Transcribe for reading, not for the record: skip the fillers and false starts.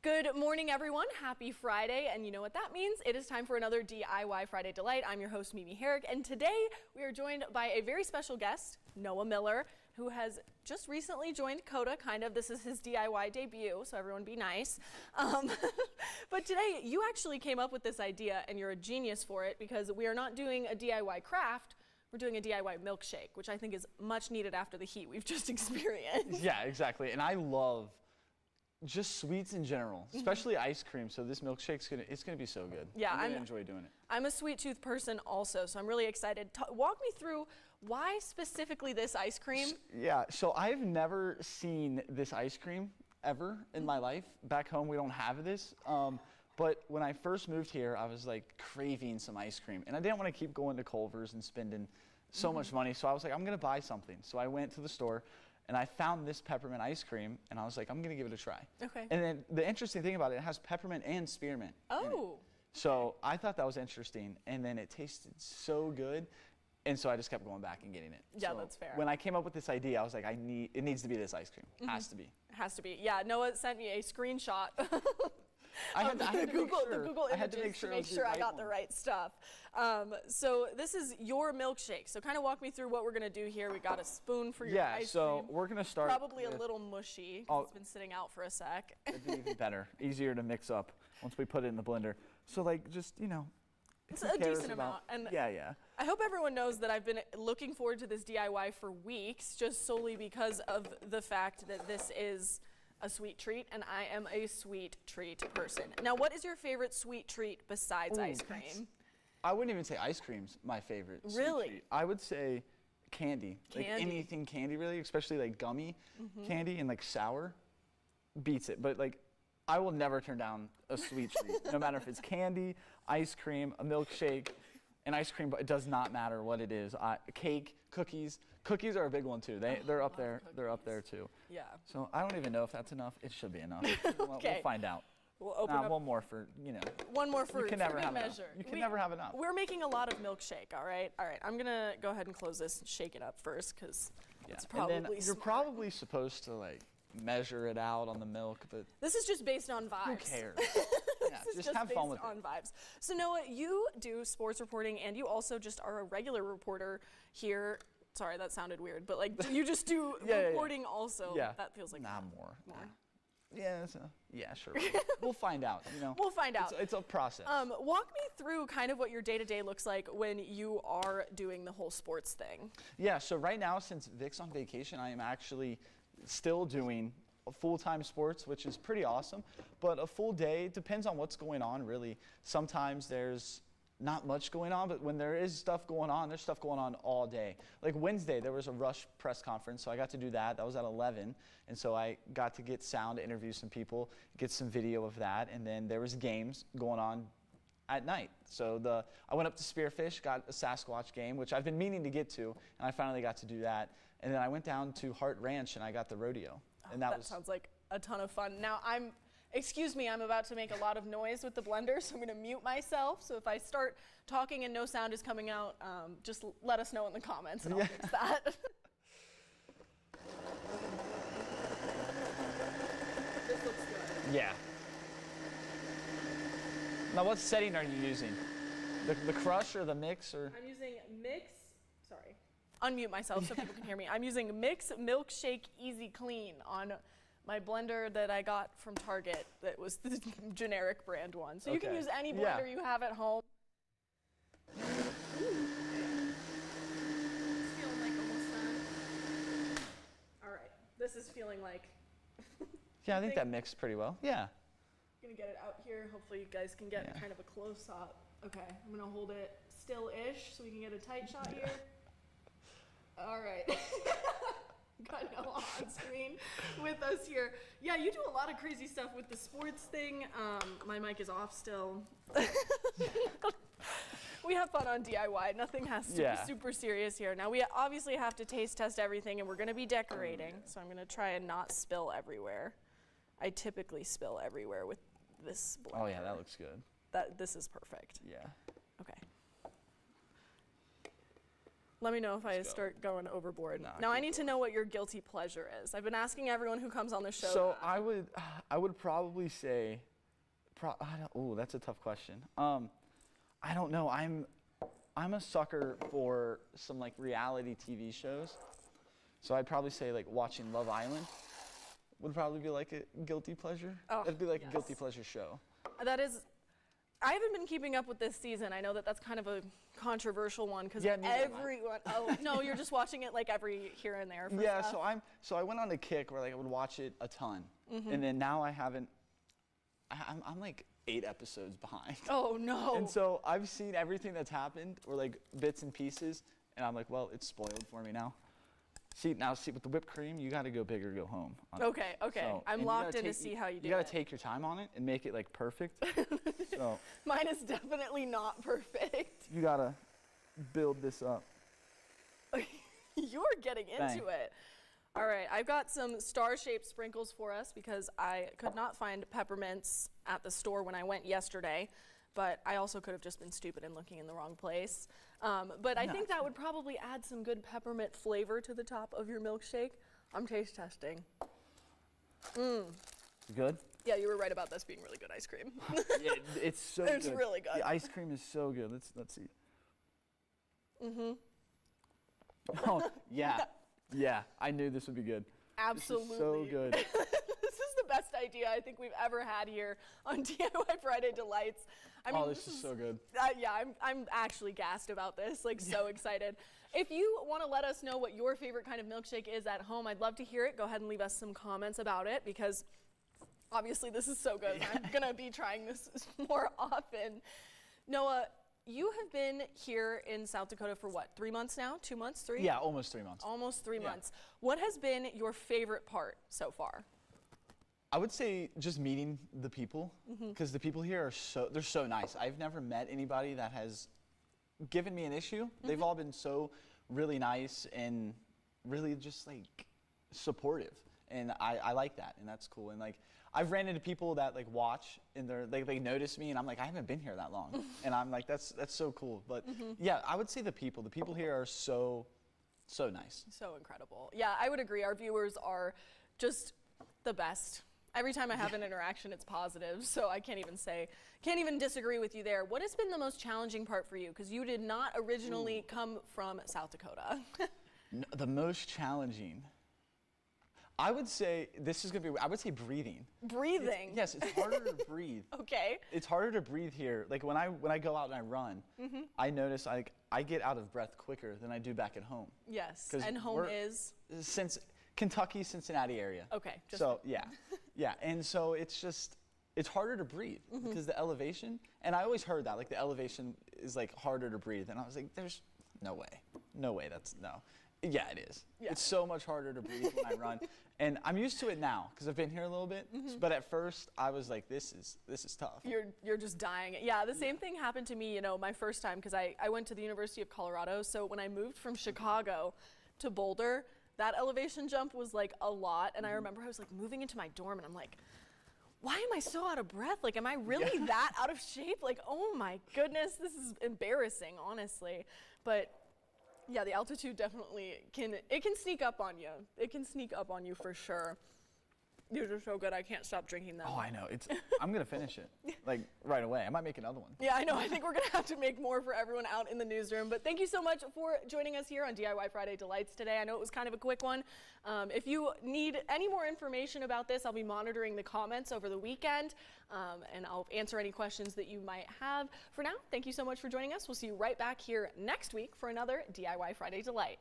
Good morning, everyone. Happy Friday, and you know what that means. It is time for another DIY Friday Delight. I'm your host, Mimi Herrick, and today we are joined by a very special guest, Noah Miller, who has just recently joined KOTA, This is his DIY debut, so everyone be nice. But today, you actually came up with this idea, and you're a genius for it, because we are not doing a DIY craft, we're doing a DIY milkshake, which I think is much needed after the heat we've just experienced. Yeah, exactly, and I love just sweets in general, especially ice cream. So this milkshake's gonna be so good. Yeah, I'm gonna enjoy doing it. I'm a sweet tooth person also, so I'm really excited. Walk me through why specifically this ice cream. Yeah, so I've never seen this ice cream ever in my life. Back home we don't have this. But when I first moved here, I was like craving some ice cream, and I didn't want to keep going to Culver's and spending so much money. So I was like, I'm gonna buy something. So I went to the store, and I found this peppermint ice cream, and I was like, I'm gonna give it a try. Okay. And then the interesting thing about it, it has peppermint and spearmint. Oh. So I thought that was interesting, and then it tasted so good, and so I just kept going back and getting it. Yeah, so that's fair. When I came up with this idea, I was like, it needs to be this ice cream. Has to be. It has to be. Yeah, Noah sent me a screenshot. I had to Google images to make sure I got the right stuff. So this is your milkshake. So kind of walk me through what we're gonna do here. We got a spoon for your ice cream. Yeah, so we're gonna start. Probably a little mushy, 'cause it's been sitting out for a sec. It'd be even better, easier to mix up once we put it in the blender. So like, just, you know, it's a decent amount. And yeah. I hope everyone knows that I've been looking forward to this DIY for weeks, just solely because of the fact that this is a sweet treat, and I am a sweet treat person. Now, what is your favorite sweet treat besides ice cream? I wouldn't even say ice cream's my favorite. Really? Sweet treat. I would say candy. Like anything candy, really, especially like gummy candy and like sour beats it. But like, I will never turn down a sweet treat, no matter if it's candy, ice cream, a milkshake. And ice cream, but it does not matter what it is. Cake, cookies. Cookies are a big one too. They're up there. They're up there too. Yeah. So I don't even know if that's enough. It should be enough. Okay. We'll find out. We'll open up. One more for, you know. One more for you can never have measure. Enough. You can never have enough. We're making a lot of milkshake. All right. All right. I'm gonna go ahead and close this and shake it up first, because it's probably and then you're probably supposed to like measure it out on the milk, but this is just based on vibes. Who cares? Yeah, This is just have fun with on it. vibes. So Noah, you do sports reporting, and you also just are a regular reporter here. Sorry, that sounded weird, but like you just do reporting also. Yeah. That feels like more. Yeah, sure. We'll find out. You know. We'll find out. It's a process. Walk me through kind of what your day-to-day looks like when you are doing the whole sports thing. Yeah. So right now, since Vic's on vacation, I am actually still doing full-time sports, which is pretty awesome, but a full day depends on what's going on, really. Sometimes there's not much going on, but when there is stuff going on, there's stuff going on all day. Like Wednesday, there was a Rush press conference, so I got to do that. That was at 11, and so I got to get sound, interview some people, get some video of that, and then there was games going on at night. So I went up to Spearfish, got a Sasquatch game, which I've been meaning to get to, and I finally got to do that. And then I went down to Hart Ranch and I got the rodeo. And that sounds like a ton of fun. Now excuse me, I'm about to make a lot of noise with the blender, so I'm gonna mute myself. So if I start talking and no sound is coming out, just let us know in the comments and I'll fix that. This looks good. Yeah. Now, what setting are you using? The crush or the mix, or? I'm using mix. Sorry, unmute myself so people can hear me. I'm using Mix Milkshake Easy Clean on my blender that I got from Target. That was the generic brand one. So you can use any blender you have at home. It's feeling like almost done. All right, this is feeling like. Yeah, I think that mixed pretty well. Yeah. Gonna get it out here. Hopefully you guys can get kind of a close up. Okay, I'm gonna hold it still-ish so we can get a tight shot here. All right. Got Noah on screen with us here. Yeah, you do a lot of crazy stuff with the sports thing. My mic is off still. We have fun on DIY. Nothing has to be super serious here. Now we obviously have to taste test everything, and we're gonna be decorating. So I'm gonna try and not spill everywhere. I typically spill everywhere with this blender. Oh yeah, that looks good. This is perfect. Yeah. Okay. Let me know if I Let's go. start going overboard. Nah, Now I keep need to going. know what your guilty pleasure is. I've been asking everyone who comes on the show. So that. I would probably say, that's a tough question. I don't know. I'm a sucker for some like reality TV shows. So I'd probably say like watching Love Island would probably be like a guilty pleasure. Oh, It'd be like yes. a guilty pleasure show. That is, I haven't been keeping up with this season. I know that that's kind of a controversial one because Yeah, neither am I. everyone. Oh no, you're just watching it like every here and there. For Yeah, stuff. so I went on a kick where like I would watch it a ton, Mm-hmm. and then now I haven't. I'm like 8 episodes behind. Oh no. And so I've seen everything that's happened, or like bits and pieces, and I'm like, well, it's spoiled for me now. See, with the whipped cream, you got to go big or go home. Okay. So, I'm and you locked gotta in to take- see how you do You got it. to take your time on it and make it like perfect. So Mine is definitely not perfect. you got to build this up. You're getting into Bang. it. All right, I've got some star-shaped sprinkles for us because I could not find peppermints at the store when I went yesterday, but I also could have just been stupid and looking in the wrong place. But I think that would probably add some good peppermint flavor to the top of your milkshake. I'm taste testing. Good? Yeah, you were right about this being really good ice cream. Yeah, it's so good. It's really good. The ice cream is so good. Let's see. Oh, yeah. Yeah, I knew this would be good. Absolutely. This is so good. This is the best idea I think we've ever had here on DIY Friday Delights. I mean, Oh, this is so good. Yeah, I'm actually gassed about this, like so excited. If you want to let us know what your favorite kind of milkshake is at home, I'd love to hear it. Go ahead and leave us some comments about it because obviously this is so good. I'm going to be trying this more often. Noah, you have been here in South Dakota for what, 3 months now? 2 months, 3? Yeah, almost 3 months. Almost 3 Yeah. months. What has been your favorite part so far? I would say just meeting the people, because the people here are they're so nice. I've never met anybody that has given me an issue. They've all been so really nice and really just like supportive. And I like that, and that's cool. And like I've ran into people that like watch and they notice me, and I'm like, I haven't been here that long. And I'm like, that's so cool. But yeah, I would say the people here are so nice. So incredible. Yeah, I would agree. Our viewers are just the best. Every time I have an interaction, it's positive. So I can't even disagree with you there. What has been the most challenging part for you? Because you did not originally come from South Dakota. No, the most challenging, I would say, I would say breathing. Breathing. Yes, it's harder to breathe. Okay. It's harder to breathe here. Like when I go out and I run, I notice I get out of breath quicker than I do back at home. Yes. 'Cause And home is? Since Kentucky, Cincinnati area. Okay. Just So yeah, yeah, and so it's harder to breathe because the elevation. And I always heard that like the elevation is like harder to breathe, and I was like, there's no way. Yeah, it is. Yeah. It's so much harder to breathe when I run, and I'm used to it now because I've been here a little bit. But at first, I was like, this is tough. You're just dying. Yeah, the same thing happened to me, my first time, because I went to the University of Colorado. So when I moved from Chicago to Boulder, that elevation jump was like a lot. And I remember I was like moving into my dorm and I'm like, why am I so out of breath? Like, am I really that out of shape? Like, oh my goodness, this is embarrassing, honestly. But yeah, the altitude definitely can sneak up on you. It can sneak up on you for sure. These are so good, I can't stop drinking them. Oh, I know. I'm gonna finish it like right away. I might make another one. Yeah, I know. I think we're going to have to make more for everyone out in the newsroom. But thank you so much for joining us here on DIY Friday Delights today. I know it was kind of a quick one. If you need any more information about this, I'll be monitoring the comments over the weekend, and I'll answer any questions that you might have. For now, thank you so much for joining us. We'll see you right back here next week for another DIY Friday Delight.